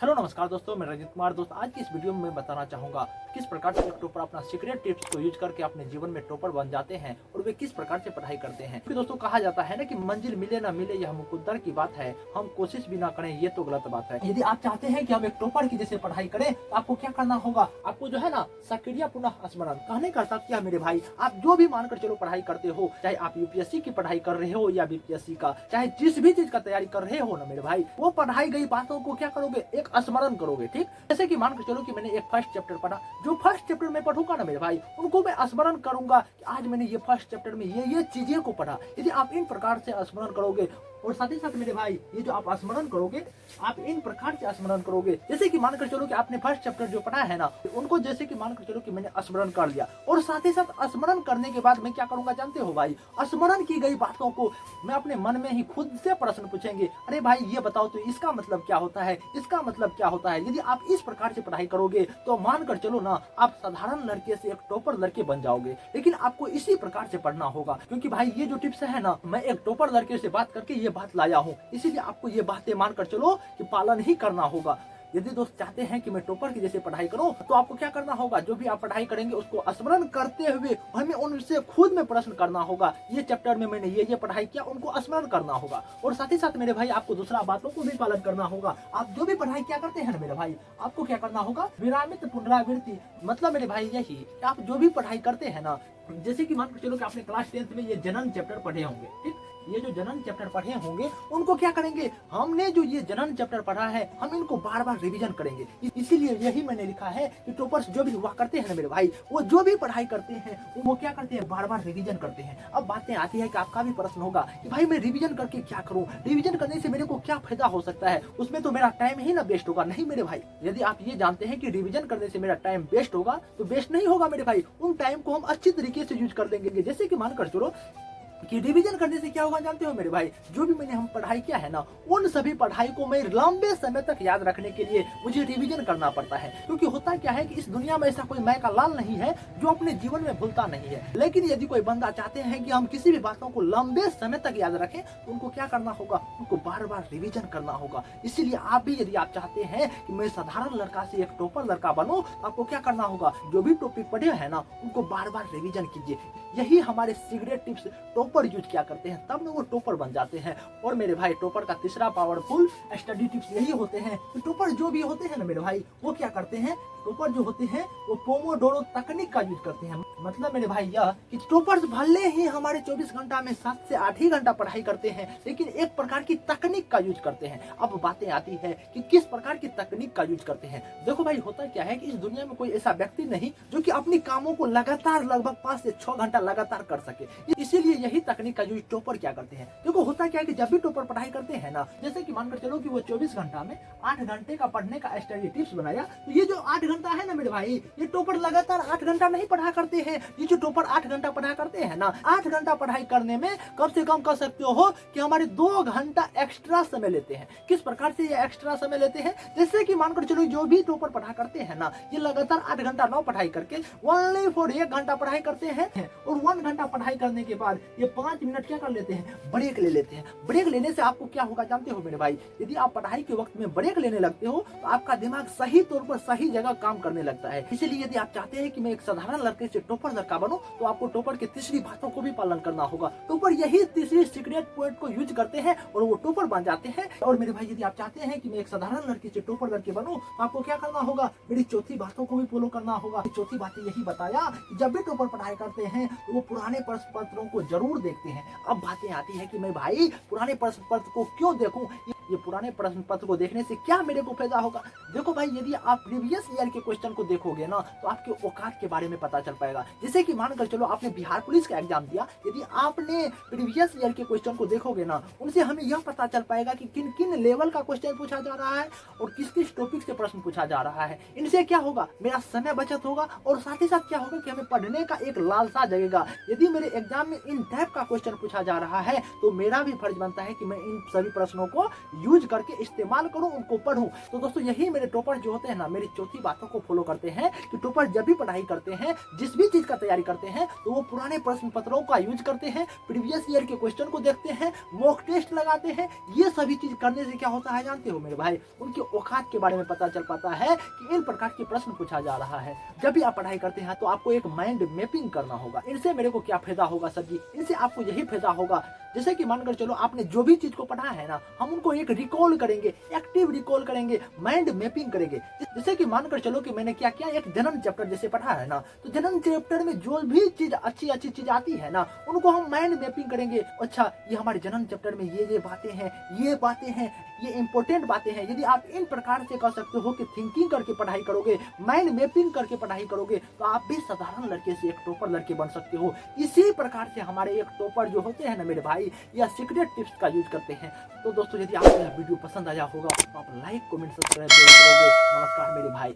Hello नमस्कार दोस्तों, मैं रजत कुमार। दोस्त आज की इस वीडियो में मैं बताना चाहूंगा किस प्रकार से एक टॉपर अपना सीक्रेट टिप्स को यूज करके अपने जीवन में टॉपर बन जाते हैं और वे किस प्रकार से पढ़ाई करते हैं। क्योंकि दोस्तों कहा जाता है ना कि मंजिल मिले ना मिले यह मुकद्दर की बात है, हम कोशिश भी ना करें ये तो गलत बात है। यदि आप चाहते हैं कि हम एक टॉपर की जैसे पढ़ाई करें तो आपको क्या करना होगा, आपको जो है ना सक्रिय पुनः स्मरण कहने का तात्पर्य मेरे भाई, आप जो भी मानकर चलो पढ़ाई करते हो, चाहे आप यूपीएससी की पढ़ाई कर रहे हो या बीपीएससी का, चाहे जिस भी चीज का तैयारी कर रहे हो ना मेरे भाई, वो पढ़ाई गई बातों को क्या करोगे, एक स्मरण करोगे। ठीक, जैसे कि मानकर चलो कि मैंने एक फर्स्ट चैप्टर पढ़ा, जो फर्स्ट चैप्टर में पढ़ूंगा ना मेरे भाई, उनको मैं स्मरण करूंगा कि आज मैंने ये फर्स्ट चैप्टर में ये चीजें को पढ़ा। यदि आप इन प्रकार से स्मरण करोगे और साथ ही साथ मेरे भाई ये जो आप स्मरण करोगे, आप इन प्रकार से स्मरण करोगे, जैसे कि मानकर चलो कि आपने फर्स्ट चैप्टर जो पढ़ा है ना, उनको जैसे कि मानकर चलो कि मैंने स्मरण कर लिया और साथ ही साथ स्मरण करने के बाद मैं क्या करूंगा जानते हो भाई, स्मरण की गई बातों को मैं अपने मन में ही खुद से प्रश्न पूछेंगे, अरे भाई ये बताओ तो इसका मतलब क्या होता है, इसका मतलब क्या होता है। यदि आप इस प्रकार से पढ़ाई करोगे तो मानकर चलो ना आप साधारण लड़के से एक टॉपर लड़के बन जाओगे। लेकिन आपको इसी प्रकार से पढ़ना होगा, क्योंकि भाई ये जो टिप्स है ना, मैं एक टॉपर लड़के से बात करके ये बात लाया हूँ, इसीलिए आपको ये बातें मानकर चलो कि पालन ही करना होगा। यदि दोस्त चाहते हैं कि मैं टॉपर की जैसे पढ़ाई करूं तो आपको क्या करना होगा, जो भी आप पढ़ाई करेंगे उसको स्मरण करते हुए हमें उनसे खुद में प्रश्न करना होगा, ये चैप्टर में मैंने ये पढ़ाई किया, उनको स्मरण करना होगा। और साथ ही साथ मेरे भाई आपको दूसरा बातों को भी पालन करना होगा। आप जो भी पढ़ाई क्या करते हैं ना मेरे भाई, आपको क्या करना होगा, विरामित पुनरावृत्ति। मतलब मेरे भाई यही कि आप जो भी पढ़ाई करते हैं ना, जैसे कि मानकर चलो कि आपने क्लास 10th में ये जनन चैप्टर पढ़े होंगे, ठीक, ये जो जनन चैप्टर पढ़े होंगे उनको क्या करेंगे, हमने जो ये जनन चैप्टर पढ़ा है हम इनको बार बार रिवीजन करेंगे। इसीलिए यही मैंने लिखा है कि टॉपर्स जो भी हुआ करते हैं ना मेरे भाई, वो जो भी पढ़ाई करते हैं वो क्या करते हैं, बार बार रिवीजन करते हैं। अब बातें आती है कि आपका भी प्रश्न होगा कि भाई मैं रिवीजन करके क्या करूं, रिवीजन करने से मेरे को क्या फायदा हो सकता है, उसमें तो मेरा टाइम ही ना वेस्ट होगा। नहीं मेरे भाई, यदि आप ये जानते हैं कि रिवीजन करने से मेरा टाइम वेस्ट होगा तो वेस्ट नहीं होगा मेरे भाई, उन टाइम को हम अच्छी तरीके से यूज कर लेंगे। जैसे कि मानकर चलो कि रिवीजन करने से क्या होगा जानते हो मेरे भाई, जो भी मैंने हम पढ़ाई किया है ना, उन सभी पढ़ाई को मैं लंबे समय तक याद रखने के लिए मुझे रिवीजन करना पड़ता है। क्योंकि होता क्या है कि इस दुनिया में ऐसा कोई मैं का लाल नहीं है जो अपने जीवन में भूलता नहीं है। लेकिन यदि कोई बंदा चाहते हैं कि हम किसी भी बातों को लंबे समय तक याद रखें तो उनको क्या करना होगा, उनको बार बार रिवीजन करना होगा। इसीलिए आप भी यदि आप चाहते हैं कि मैं साधारण लड़का से एक टॉपर लड़का बनूं तो आपको क्या करना होगा, जो भी टॉपिक पढ़े हैं ना उनको बार बार रिवीजन कीजिए। यही हमारे सीक्रेट टिप्स टॉपर यूज किया करते हैं, तब में वो टॉपर बन जाते हैं। और मेरे भाई टॉपर का तीसरा पावरफुल स्टडी टिप्स यही होते हैं कि टॉपर जो भी होते हैं ना मेरे भाई, वो क्या करते हैं, टॉपर जो होते हैं वो पोमोडोरो तकनीक का यूज करते हैं। मतलब मेरे भाई यह कि टॉपर्स भले ही हमारे 24 घंटा में 7 से 8 ही घंटा पढ़ाई करते हैं, लेकिन एक प्रकार की तकनीक का यूज करते हैं। अब बातें आती है कि किस प्रकार की तकनीक का यूज करते हैं। देखो भाई होता क्या है कि इस दुनिया में कोई ऐसा व्यक्ति नहीं जो कि अपनी कामों को लगातार लगभग 5 से 6 घंटा लगातार कर सके, इसीलिए यही तकनीक का यूज टॉपर क्या करते हैं। देखो होता क्या है कि जब भी टॉपर पढ़ाई करते हैं ना, जैसे कि मानकर चलो कि वो 24 घंटा में 8 घंटे का पढ़ने का स्टडी टिप्स बनाया, तो ये जो 8 घंटा है ना मेरे भाई, ये टॉपर लगातार 8 घंटा नहीं पढ़ा करते हैं। ये जो टॉपर 8 घंटा पढ़ा करते हैं ना, 8 घंटा पढ़ाई करने में कम से कम कर सकते हो कि हमारे 2 घंटा एक्स्ट्रा समय लेते हैं। किस प्रकार से ये एक्स्ट्रा समय लेते हैं, जैसे कि मानकर चलो जो भी टॉपर पढ़ा करते हैं ना, ये लगातार 8 घंटा न पढ़ाई करके ओनली फॉर 1 घंटा पढ़ाई करते हैं और 1 घंटा पढ़ाई करने के बाद ये 5 मिनट क्या कर लेते हैं, ब्रेक ले लेते हैं। ब्रेक लेने से आपको क्या होगा जानते हो मेरे भाई, यदि आप पढ़ाई के वक्त में ब्रेक लेने लगते हो तो आपका दिमाग सही तौर पर सही जगह काम करने लगता है। इसीलिए यदि आप चाहते हैं कि मैं एक साधारण लड़के से टॉपर लड़का बनूं तो आपको टॉपर की तीसरी बातों को भी पालन करना होगा। टॉपर यही तीसरी सीक्रेट पॉइंट को यूज करते हैं और वो टॉपर बन जाते हैं। और मेरे भाई यदि आप चाहते हैं कि मैं एक साधारण लड़के से टॉपर लड़के बनूं तो आपको क्या करना होगा, मेरी चौथी बातों को भी फॉलो करना होगा। चौथी बातें यही बताया कि जब भी टॉपर पढ़ाई करते हैं तो वो पुराने प्रश्न पत्रों को जरूर देखते हैं। अब बातें आती है कि मैं भाई पुराने प्रश्न पत्र को क्यों देखूं, ये पुराने प्रश्न पत्र को देखने से क्या मेरे को फायदा होगा। देखो भाई यदि आप प्रीवियस ईयर के क्वेश्चन को देखोगे ना तो आपके औकात के बारे में पता चल पाएगा। जैसे कि मानकर चलो आपने बिहार पुलिस का एग्जाम दिया, यदि आपने प्रीवियस ईयर के क्वेश्चन को देखोगे ना, उनसे हमें यह पता चल पाएगा कि किन किन लेवल का क्वेश्चन पूछा जा रहा है और किस किस टॉपिक से प्रश्न पूछा जा रहा है। इनसे क्या होगा, मेरा समय बचत होगा और साथ ही साथ क्या होगा कि हमें पढ़ने का एक लालसा जगेगा। यदि मेरे एग्जाम में इन टाइप का क्वेश्चन पूछा जा रहा है तो मेरा भी फर्ज बनता है कि मैं इन सभी प्रश्नों को यूज करके इस्तेमाल करूं, उनको पढ़ूं। तो दोस्तों यही मेरे टॉपर जो होते हैं ना, मेरी चौथी बातों को फॉलो करते हैं कि टॉपर जब भी पढ़ाई करते हैं, जिस भी चीज का तैयारी करते हैं, तो वो पुराने प्रश्न पत्रों का यूज करते हैं, प्रीवियस ईयर के क्वेश्चन को देखते हैं, मॉक टेस्ट लगाते हैं। ये सभी चीज करने से क्या होता है जानते हो मेरे भाई, उनके औकात के बारे में पता चल पाता है कि इन प्रकार के प्रश्न पूछा जा रहा है। जब भी आप पढ़ाई करते हैं तो आपको एक माइंड मैपिंग करना होगा। इनसे मेरे को क्या फायदा होगा सर जी? इनसे आपको यही फायदा होगा, जैसे कि मानकर चलो आपने जो भी चीज को पढ़ा है ना, हम उनको एक रिकॉल करेंगे, एक्टिव रिकॉल करेंगे, माइंड मैपिंग करेंगे। जैसे कि मानकर चलो कि मैंने क्या किया, एक जनरल चैप्टर जैसे पढ़ा है ना, तो जनरल चैप्टर में जो भी चीज अच्छी चीज आती है ना, उनको हम माइंड मैपिंग करेंगे। अच्छा, ये हमारे जनरल चैप्टर में ये बातें हैं, ये इंपॉर्टेंट बातें हैं। यदि आप इन प्रकार से कर सकते हो कि थिंकिंग करके पढ़ाई करोगे, माइंड मैपिंग करके पढ़ाई करोगे, तो आप भी साधारण लड़के से एक टॉपर लड़के बन सकते हो। इसी प्रकार से हमारे एक टॉपर जो होते हैं ना मेरे भाई, या सीक्रेट टिप्स का यूज करते हैं। तो दोस्तों यदि आपको यह वीडियो पसंद आया होगा तो आप लाइक, कमेंट, सब्सक्राइब जरूर करोगे। नमस्कार मेरे भाई।